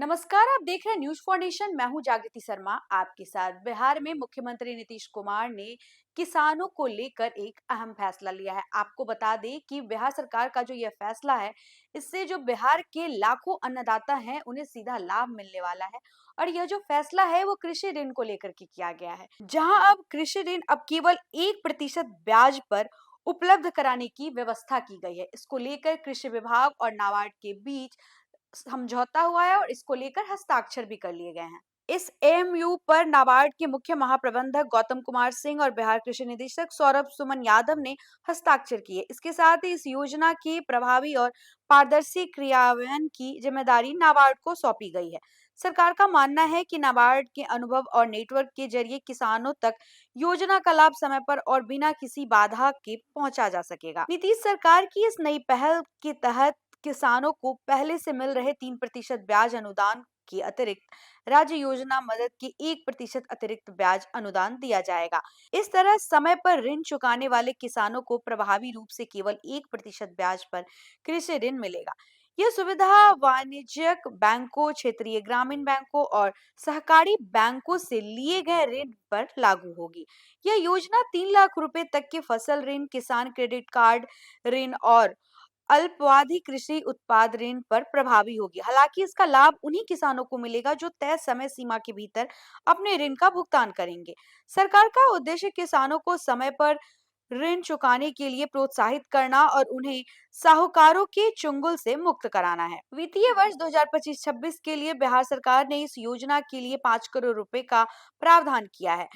नमस्कार, आप देख रहे हैं न्यूज फाउंडेशन। मैं हूं जागृति शर्मा आपके साथ। बिहार में मुख्यमंत्री नीतीश कुमार ने किसानों को लेकर एक अहम फैसला लिया है। आपको बता दें कि बिहार सरकार का जो यह फैसला है, इससे जो बिहार के लाखों अन्नदाता हैं उन्हें सीधा लाभ मिलने वाला है। और यह जो फैसला है वो कृषि ऋण को लेकर के किया गया है, जहां अब कृषि ऋण अब केवल 1% ब्याज पर उपलब्ध कराने की व्यवस्था की गई है। इसको लेकर कृषि विभाग और नाबार्ड के बीच समझौता हुआ है और इसको लेकर हस्ताक्षर भी कर लिए गए हैं। इस एमयू पर नाबार्ड के मुख्य महाप्रबंधक गौतम कुमार सिंह और बिहार कृषि निदेशक सौरभ सुमन यादव ने हस्ताक्षर किए। इसके साथ ही इस योजना के प्रभावी और पारदर्शी क्रियान्वयन की जिम्मेदारी नाबार्ड को सौंपी गई है। सरकार का मानना है कि नाबार्ड के अनुभव और नेटवर्क के जरिए किसानों तक योजना का लाभ समय पर और बिना किसी बाधा के पहुंचा जा सकेगा। नीतीश सरकार की इस नई पहल के तहत किसानों को पहले से मिल रहे 3% ब्याज अनुदान के अतिरिक्त राज्य योजना मदद के 1% अतिरिक्त ब्याज अनुदान दिया जाएगा। इस तरह समय पर ऋण चुकाने वाले किसानों को प्रभावी रूप से केवल 1% ब्याज पर कृषि ऋण मिलेगा। यह सुविधा वाणिज्यिक बैंकों, क्षेत्रीय ग्रामीण बैंकों और सहकारी बैंकों से लिए गए ऋण पर लागू होगी। यह योजना 3 लाख रुपए तक के फसल ऋण, किसान क्रेडिट कार्ड ऋण और अल्पावधि कृषि उत्पाद ऋण पर प्रभावी होगी। हालांकि इसका लाभ उन्हीं किसानों को मिलेगा जो तय समय सीमा के भीतर अपने ऋण का भुगतान करेंगे। सरकार का उद्देश्य किसानों को समय पर ऋण चुकाने के लिए प्रोत्साहित करना और उन्हें साहूकारों के चुंगल से मुक्त कराना है। वित्तीय वर्ष 2025-26 के लिए बिहार सरकार ने इस योजना के लिए 5 करोड़ रुपए का प्रावधान किया है।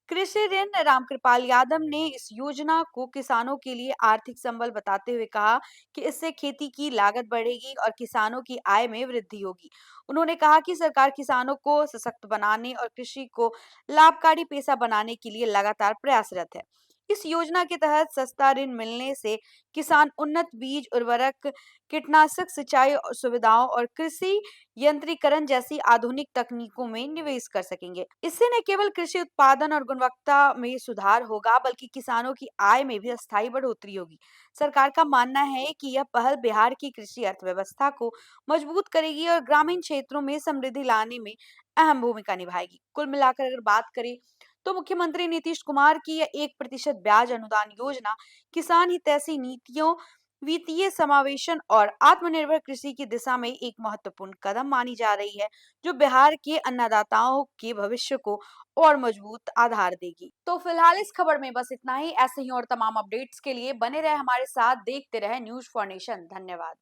कृषि ऋण रामकृपाल यादव ने इस योजना को किसानों के लिए आर्थिक संबल बताते हुए कहा कि इससे खेती की लागत बढ़ेगी और किसानों की आय में वृद्धि होगी। उन्होंने कहा कि सरकार किसानों को सशक्त बनाने और कृषि को लाभकारी पेशा बनाने के लिए लगातार प्रयासरत है। इस योजना के तहत सस्ता ऋण मिलने से किसान उन्नत बीज, उर्वरक, कीटनाशक, सिंचाई सुविधाओं और कृषि यंत्रीकरण जैसी आधुनिक तकनीकों में निवेश कर सकेंगे। इससे न केवल कृषि उत्पादन और गुणवत्ता में सुधार होगा, बल्कि किसानों की आय में भी अस्थायी बढ़ोतरी होगी। सरकार का मानना है कि यह पहल बिहार की कृषि अर्थव्यवस्था को मजबूत करेगी और ग्रामीण क्षेत्रों में समृद्धि लाने में अहम भूमिका निभाएगी। कुल मिलाकर अगर बात करें तो मुख्यमंत्री नीतीश कुमार की यह 1% ब्याज अनुदान योजना किसान हितैषी नीतियों, वित्तीय समावेशन और आत्मनिर्भर कृषि की दिशा में एक महत्वपूर्ण कदम मानी जा रही है, जो बिहार के अन्नदाताओं के भविष्य को और मजबूत आधार देगी। तो फिलहाल इस खबर में बस इतना ही। ऐसे ही और तमाम अपडेट्स के लिए बने रहे हमारे साथ, देखते रहे न्यूज फॉर नेशन। धन्यवाद।